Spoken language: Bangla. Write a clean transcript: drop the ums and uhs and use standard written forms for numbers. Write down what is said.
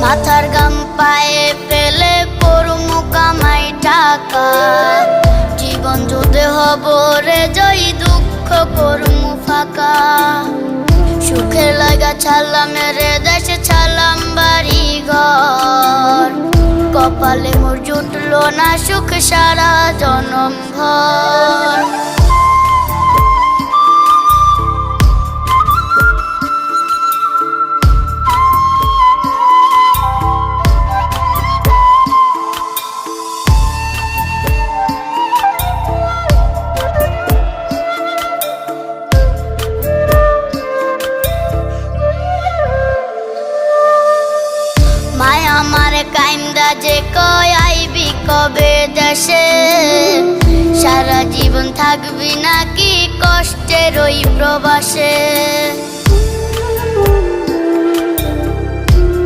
মাথার গাম পায়ে ফেলে করমু কামাই টাকা, জীবন যুদ্ধে হব রে জয়ী, দুঃখ করমু ফাঁকা। সুখের লাগা ছাড়লাম রে দেশে, ছাড়লাম বাড়ি ঘর, কপালে মোর জুটলো না সুখ সারা জনম ভর। মায়া আমারে কাইন্দা যে কয় আইবি কবে দেশে, সারা জীবন থাকবি নাকি কষ্টের ওই প্রবাসে।